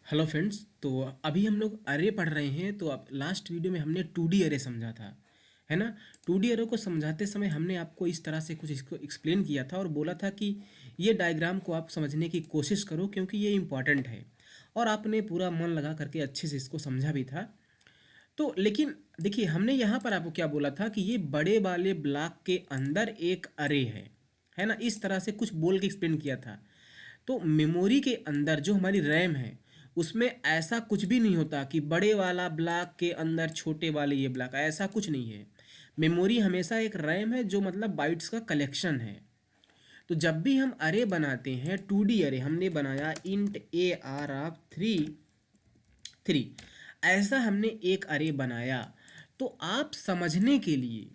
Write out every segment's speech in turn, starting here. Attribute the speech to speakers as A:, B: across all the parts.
A: Hello friends. तो अभी हम लोग अरे पढ़ रहे हैं। तो अब लास्ट वीडियो में हमने 2D अरे समझा था, है ना। 2D अरे को समझाते समय हमने आपको इस तरह से कुछ इसको एक्सप्लेन किया था और बोला था कि ये डायग्राम को आप समझने की कोशिश करो क्योंकि ये इम्पॉर्टेंट है। और आपने पूरा मन लगा करके अच्छे से इसको समझा भी था। तो लेकिन देखिए, हमने यहाँ पर आपको क्या बोला था कि ये बड़े वाले ब्लॉक के अंदर एक अरे है ना। इस तरह से कुछ बोल के एक्सप्लेन किया था। तो मेमोरी के अंदर जो हमारी रैम है उसमें ऐसा कुछ भी नहीं होता कि बड़े वाला ब्लॉक के अंदर छोटे वाले ये ब्लॉक, ऐसा कुछ नहीं है। मेमोरी हमेशा एक रैम है जो मतलब बाइट्स का कलेक्शन है। तो जब भी हम अरे बनाते हैं 2D अरे, हमने बनाया इंट ए आर ऑफ 3, ऐसा हमने एक अरे बनाया। तो आप समझने के लिए,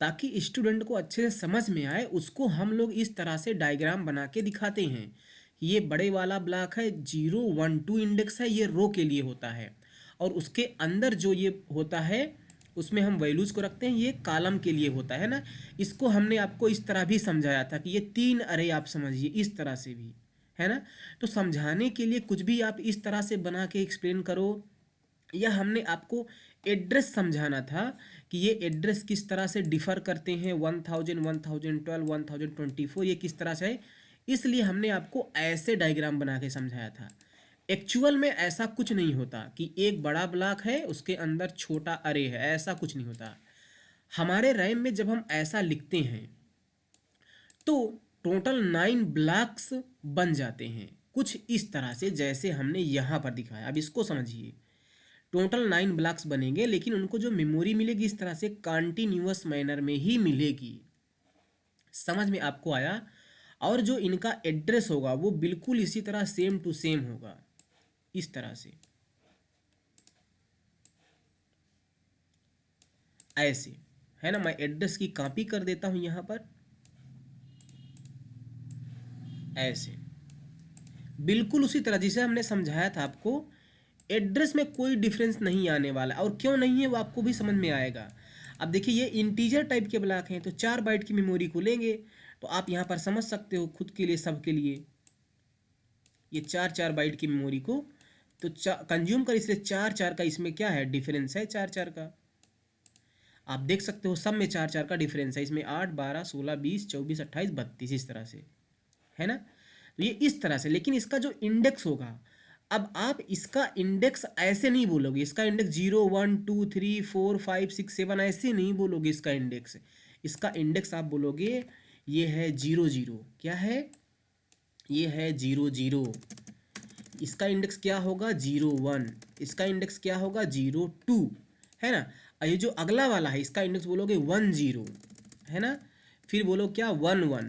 A: ताकि स्टूडेंट को अच्छे से समझ में आए, उसको हम लोग इस तरह से डायग्राम बना के दिखाते हैं कि ये बड़े वाला ब्लॉक है, 0 1 2 इंडेक्स है, ये रो के लिए होता है। और उसके अंदर जो ये होता है उसमें हम वैल्यूज़ को रखते हैं, ये कॉलम के लिए होता है ना। इसको हमने आपको इस तरह भी समझाया था कि ये 3 अरे आप समझिए इस तरह से भी, है ना। तो समझाने के लिए कुछ भी आप इस तरह से बना के एक्सप्लेन करो, या हमने आपको एड्रेस समझाना था कि ये एड्रेस किस तरह से डिफ़र करते हैं, 1000 1012 1024 ये किस तरह से है। इसलिए हमने आपको ऐसे डायग्राम बना के समझाया था। एक्चुअल में ऐसा कुछ नहीं होता कि एक बड़ा ब्लॉक है उसके अंदर छोटा अरे है, ऐसा कुछ नहीं होता। हमारे रैम में जब हम ऐसा लिखते हैं तो टोटल 9 ब्लॉक्स बन जाते हैं कुछ इस तरह से, जैसे हमने यहाँ पर दिखाया। अब इसको समझिए, टोटल 9 ब्लॉक्स बनेंगे, लेकिन उनको जो मेमोरी मिलेगी इस तरह से कंटिन्यूअस मैनर में ही मिलेगी। समझ में आपको आया। और जो इनका एड्रेस होगा वो बिल्कुल इसी तरह सेम टू सेम होगा, इस तरह से, ऐसे, है ना। मैं एड्रेस की कॉपी कर देता हूं यहां पर, ऐसे, बिल्कुल उसी तरह जिसे हमने समझाया था आपको। एड्रेस में कोई डिफरेंस नहीं आने वाला, और क्यों नहीं है वो आपको भी समझ में आएगा। अब देखिए, ये इंटीजर टाइप के ब्लॉक हैं तो 4 बाइट की मेमोरी को लेंगे। तो आप यहाँ पर समझ सकते हो खुद के लिए, सबके लिए, ये 4 4 बाइट की मेमोरी को तो कंज्यूम कर, इसलिए 4 4 का इसमें क्या है, डिफरेंस है 4 4 का। आप देख सकते हो सब में 4 4 का डिफरेंस है, इसमें 8 12 16 20 24 28 32 इस तरह से, है ना। तो ये इस तरह से, लेकिन इसका जो इंडेक्स होगा, अब आप इसका इंडेक्स ऐसे नहीं बोलोगे, इसका इंडेक्स 0 1 2 3 4 5 6 7 ऐसे नहीं बोलोगे। इसका इंडेक्स आप बोलोगे ये है 0 0, क्या है, ये है 0 0। इसका इंडेक्स क्या होगा, 0 1। इसका इंडेक्स क्या होगा, 0 2, है ना। और ये जो अगला वाला है इसका इंडेक्स बोलोगे 1 0, है ना। फिर बोलो क्या, 1 1,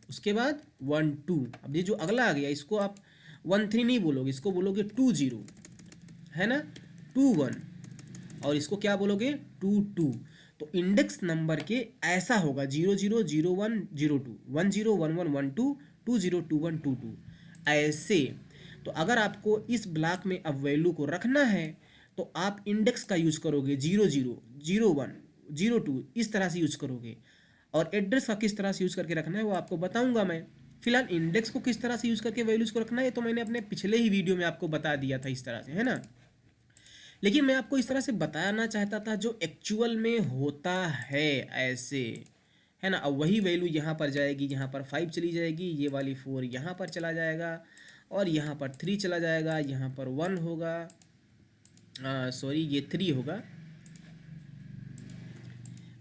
A: उसके बाद 1 2। अब ये जो अगला आ गया इसको आप 1 3 नहीं बोलोगे, इसको बोलोगे 2 0, है ना, 2 1। और इसको क्या बोलोगे, 2 2। तो इंडेक्स नंबर के ऐसा होगा 0 0 0 1 0 2, 1 0 1 1 1 2, 2 0 2 1 2 2, ऐसे। तो अगर आपको इस ब्लॉक में अब वैल्यू को रखना है तो आप इंडेक्स का यूज करोगे, 0 0 0 1 0 2 इस तरह से यूज करोगे। और एड्रेस का किस तरह से यूज करके रखना है वो आपको बताऊंगा मैं। फिलहाल इंडेक्स को किस तरह से यूज करके वैल्यूज को रखना है तो मैंने अपने पिछले ही वीडियो में आपको बता दिया था इस तरह से, है ना। लेकिन मैं आपको इस तरह से बताना चाहता था जो एक्चुअल में होता है, ऐसे, है ना। अब वही वैल्यू यहाँ पर जाएगी, यहाँ पर 5 चली जाएगी, ये वाली 4 यहाँ पर चला जाएगा, और यहाँ पर 3 चला जाएगा, यहाँ पर 1 होगा, सॉरी ये 3 होगा,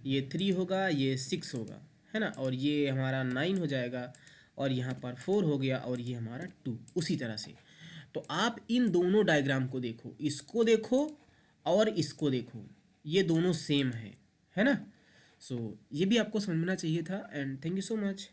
A: ये 3 होगा, ये 6 होगा, है ना। और ये हमारा 9 हो जाएगा, और यहाँ पर 4 हो गया, और ये हमारा 2, उसी तरह से। तो आप इन दोनों डायग्राम को देखो, इसको देखो और इसको देखो, ये दोनों सेम है ना। सो ये भी आपको समझना चाहिए था। And thank you so much.